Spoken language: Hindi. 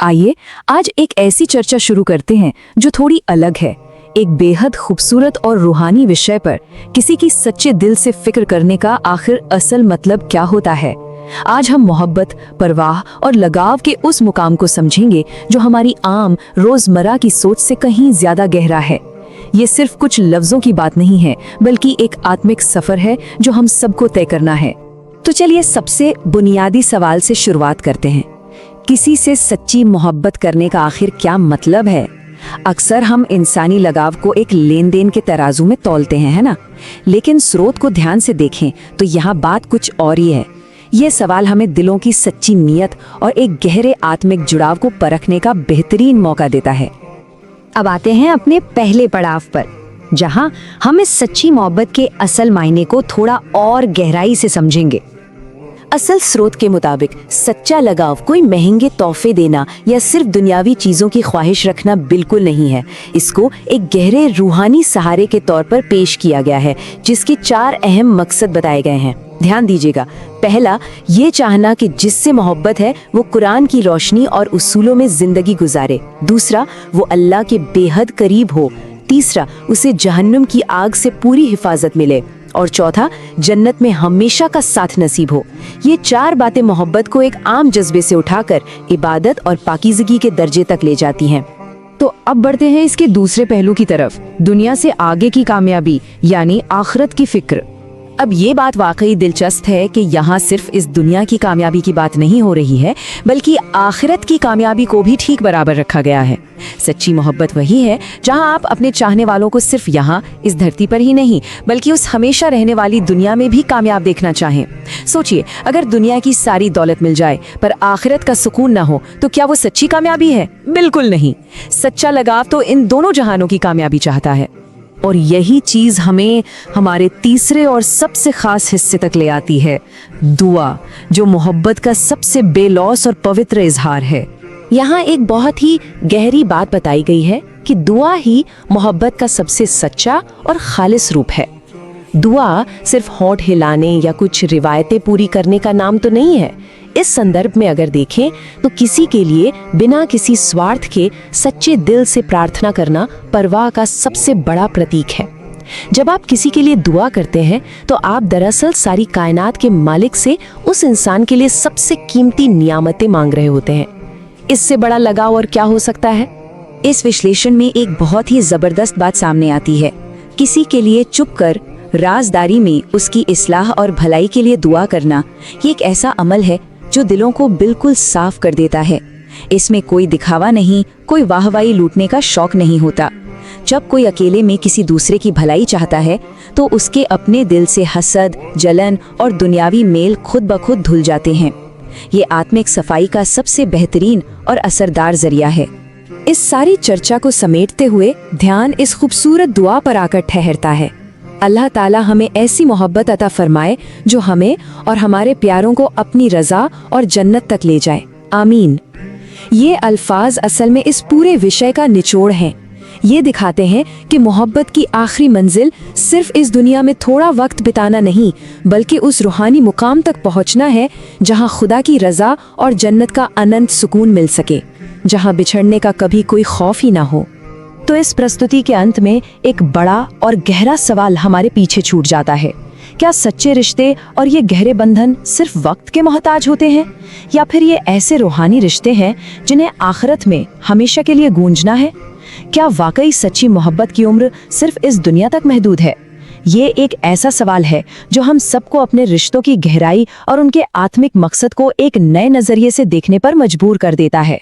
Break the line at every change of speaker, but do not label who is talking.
आइए आज एक ऐसी चर्चा शुरू करते हैं जो थोड़ी अलग है, एक बेहद खूबसूरत और रूहानी विषय पर किसी की सच्चे दिल से फिक्र करने का आखिर असल मतलब क्या होता है। आज हम मोहब्बत, परवाह और लगाव के उस मुकाम को समझेंगे जो हमारी आम रोजमर्रा की सोच से कहीं ज्यादा गहरा है। ये सिर्फ कुछ लफ्जों की बात नहीं है, बल्कि एक आत्मिक सफर है जो हम सबको तय करना है। तो चलिए सबसे बुनियादी सवाल से शुरुआत करते हैं। किसी से सच्ची मोहब्बत करने का आखिर क्या मतलब है? अक्सर हम इंसानी लगाव को एक लेन देन के तराजू में तौलते हैं, है ना? लेकिन स्रोत को ध्यान से देखें तो यहाँ बात कुछ और ही है। ये सवाल हमें दिलों की सच्ची नीयत और एक गहरे आत्मिक जुड़ाव को परखने का बेहतरीन मौका देता है।
अब आते हैं अपने पहले पड़ाव पर, जहां हम इस सच्ची मोहब्बत के असल मायने को थोड़ा और गहराई से समझेंगे।
असल स्रोत के मुताबिक सच्चा लगाव कोई महंगे तोहफे देना या सिर्फ दुनियावी चीजों की ख्वाहिश रखना बिल्कुल नहीं है। इसको एक गहरे रूहानी सहारे के तौर पर पेश किया गया है, जिसके 4 अहम मकसद बताए गए हैं। ध्यान दीजिएगा। पहला, ये चाहना कि जिससे मोहब्बत है वो कुरान की रोशनी और उसूलों में जिंदगी गुजारे। दूसरा, वो अल्लाह के बेहद करीब हो। तीसरा, उसे जहन्नुम की आग से पूरी हिफाजत मिले। और चौथा, जन्नत में हमेशा का साथ नसीब हो। ये 4 बातें मोहब्बत को एक आम जज्बे से उठाकर इबादत और पाकीज़गी के दर्जे तक ले जाती हैं।
तो अब बढ़ते हैं इसके दूसरे पहलू की तरफ, दुनिया से आगे की कामयाबी यानी आखिरत की फिक्र।
अब ये बात वाकई दिलचस्प है कि यहाँ सिर्फ इस दुनिया की कामयाबी की बात नहीं हो रही है, बल्कि आखिरत की कामयाबी को भी ठीक बराबर रखा गया है। सच्ची मोहब्बत वही है जहाँ आप अपने चाहने वालों को सिर्फ यहाँ इस धरती पर ही नहीं, बल्कि उस हमेशा रहने वाली दुनिया में भी कामयाब देखना चाहें। सोचिए, अगर दुनिया की सारी दौलत मिल जाए पर आखिरत का सुकून ना हो, तो क्या वो सच्ची कामयाबी है? बिल्कुल नहीं। सच्चा लगाव तो इन दोनों जहानों की कामयाबी चाहता है। और यही चीज हमें हमारे तीसरे और सबसे खास हिस्से तक ले आती है, दुआ, जो मोहब्बत का सबसे बेलौस और पवित्र इजहार है। यहाँ एक बहुत ही गहरी बात बताई गई है कि दुआ ही मोहब्बत का सबसे सच्चा और खालिस रूप है। दुआ सिर्फ होंठ हिलाने या कुछ रिवायतें पूरी करने का नाम तो नहीं है। इस संदर्भ में अगर देखें तो किसी के लिए बिना किसी स्वार्थ के सच्चे दिल से प्रार्थना करना परवाह का सबसे बड़ा प्रतीक है। जब आप किसी के लिए दुआ करते हैं तो आप दरअसल सारी कायनात के मालिक से उस इंसान के लिए सबसे कीमती नियामतें मांग रहे होते हैं। इससे बड़ा लगाव और क्या हो सकता है? इस विश्लेषण में एक बहुत ही जबरदस्त बात सामने आती है। किसी के लिए चुप कर राजदारी में उसकी इस्लाह और भलाई के लिए दुआ करना, ये एक ऐसा अमल है जो दिलों को बिल्कुल साफ कर देता है। इसमें कोई दिखावा नहीं, कोई वाहवाही लूटने का शौक नहीं होता। जब कोई अकेले में किसी दूसरे की भलाई चाहता है तो उसके अपने दिल से हसद, जलन और दुनियावी मेल खुद ब खुद धुल जाते हैं। ये आत्मिक सफाई का सबसे बेहतरीन और असरदार जरिया है। इस सारी चर्चा को समेटते हुए ध्यान इस खूबसूरत दुआ पर आकर ठहरता है। अल्लाह ताला हमें ऐसी मोहब्बत अता फरमाए जो हमें और हमारे प्यारों को अपनी रज़ा और जन्नत तक ले जाए। आमीन। ये अल्फाज असल में इस पूरे विषय का निचोड़ हैं। ये दिखाते हैं कि मोहब्बत की आखिरी मंजिल सिर्फ इस दुनिया में थोड़ा वक्त बिताना नहीं, बल्कि उस रूहानी मुकाम तक पहुंचना है जहां खुदा की रज़ा और जन्नत का अनंत सुकून मिल सके, जहां बिछड़ने का कभी कोई खौफ ही ना हो। तो इस प्रस्तुति के अंत में एक बड़ा और गहरा सवाल हमारे पीछे छूट जाता है। क्या सच्चे रिश्ते और ये गहरे बंधन सिर्फ वक्त के मोहताज होते हैं, या फिर ये ऐसे रूहानी रिश्ते हैं जिन्हें आखिरत में हमेशा के लिए गूंजना है? क्या वाकई सच्ची मोहब्बत की उम्र सिर्फ इस दुनिया तक महदूद है? ये एक ऐसा सवाल है जो हम सबको अपने रिश्तों की गहराई और उनके आत्मिक मकसद को एक नए नजरिए से देखने पर मजबूर कर देता है।